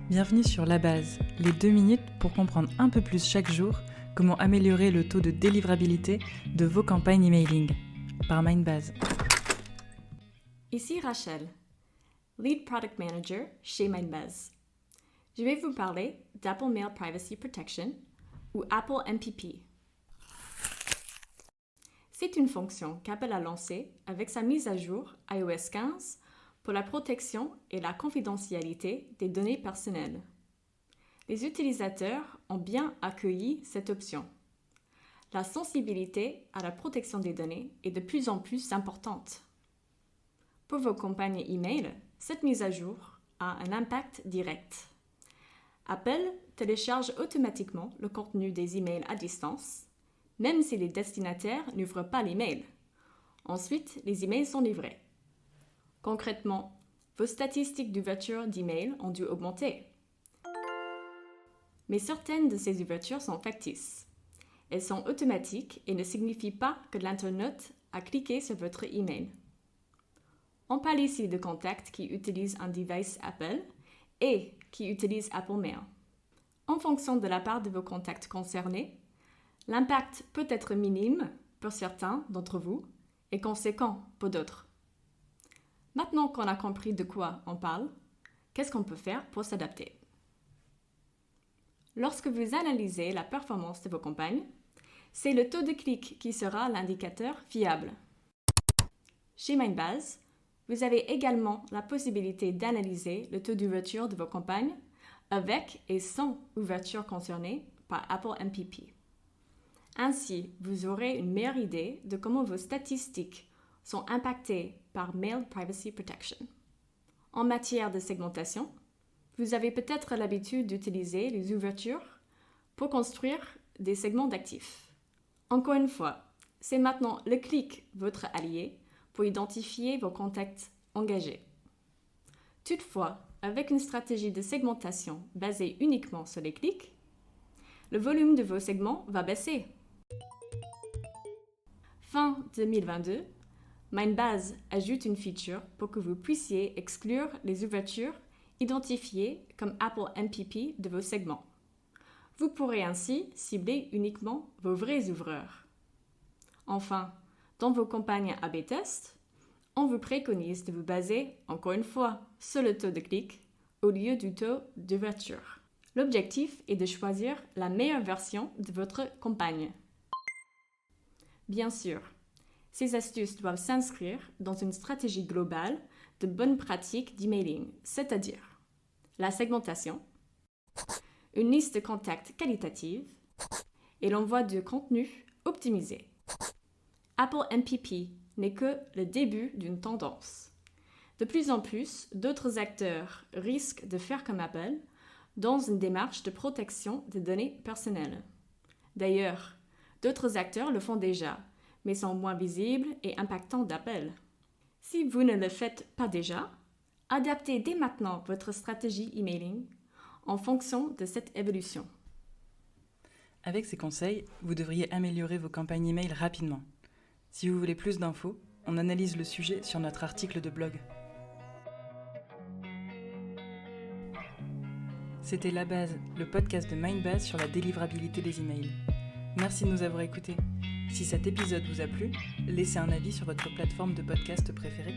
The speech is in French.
Bienvenue sur La Base, les 2 minutes pour comprendre un peu plus chaque jour comment améliorer le taux de délivrabilité de vos campagnes emailing par Mindbase. Ici Rachel, Lead Product Manager chez Mindbase. Je vais vous parler d'Apple Mail Privacy Protection ou Apple MPP. C'est une fonction qu'Apple a lancée avec sa mise à jour iOS 15 pour la protection et la confidentialité des données personnelles. Les utilisateurs ont bien accueilli cette option. La sensibilité à la protection des données est de plus en plus importante. Pour vos campagnes email, cette mise à jour a un impact direct. Apple télécharge automatiquement le contenu des emails à distance, même si les destinataires n'ouvrent pas l'email. Ensuite, les emails sont livrés. Concrètement, vos statistiques d'ouverture d'email ont dû augmenter. Mais certaines de ces ouvertures sont factices. Elles sont automatiques et ne signifient pas que l'internaute a cliqué sur votre email. On parle ici de contacts qui utilisent un device Apple et qui utilisent Apple Mail. En fonction de la part de vos contacts concernés, l'impact peut être minime pour certains d'entre vous et conséquent pour d'autres. Maintenant qu'on a compris de quoi on parle, qu'est-ce qu'on peut faire pour s'adapter? Lorsque vous analysez la performance de vos campagnes, c'est le taux de clic qui sera l'indicateur fiable. Chez Mindbase, vous avez également la possibilité d'analyser le taux d'ouverture de vos campagnes avec et sans ouverture concernée par Apple MPP. Ainsi, vous aurez une meilleure idée de comment vos statistiques sont impactées par Mail Privacy Protection. En matière de segmentation, vous avez peut-être l'habitude d'utiliser les ouvertures pour construire des segments d'actifs. Encore une fois, c'est maintenant le clic votre allié pour identifier vos contacts engagés. Toutefois, avec une stratégie de segmentation basée uniquement sur les clics, le volume de vos segments va baisser. Fin 2022, Mindbase ajoute une feature pour que vous puissiez exclure les ouvertures identifiées comme Apple MPP de vos segments. Vous pourrez ainsi cibler uniquement vos vrais ouvreurs. Enfin, dans vos campagnes A/B test, on vous préconise de vous baser, encore une fois, sur le taux de clic au lieu du taux d'ouverture. L'objectif est de choisir la meilleure version de votre campagne. Bien sûr, ces astuces doivent s'inscrire dans une stratégie globale de bonnes pratiques d'emailing, c'est-à-dire la segmentation, une liste de contacts qualitative et l'envoi de contenu optimisé. Apple MPP n'est que le début d'une tendance. De plus en plus, d'autres acteurs risquent de faire comme Apple dans une démarche de protection des données personnelles. D'ailleurs, d'autres acteurs le font déjà, mais sont moins visibles et impactants d'Apple. Si vous ne le faites pas déjà, adaptez dès maintenant votre stratégie emailing en fonction de cette évolution. Avec ces conseils, vous devriez améliorer vos campagnes email rapidement. Si vous voulez plus d'infos, on analyse le sujet sur notre article de blog. C'était La Base, le podcast de Mindbase sur la délivrabilité des emails. Merci de nous avoir écoutés. Si cet épisode vous a plu, laissez un avis sur votre plateforme de podcast préférée.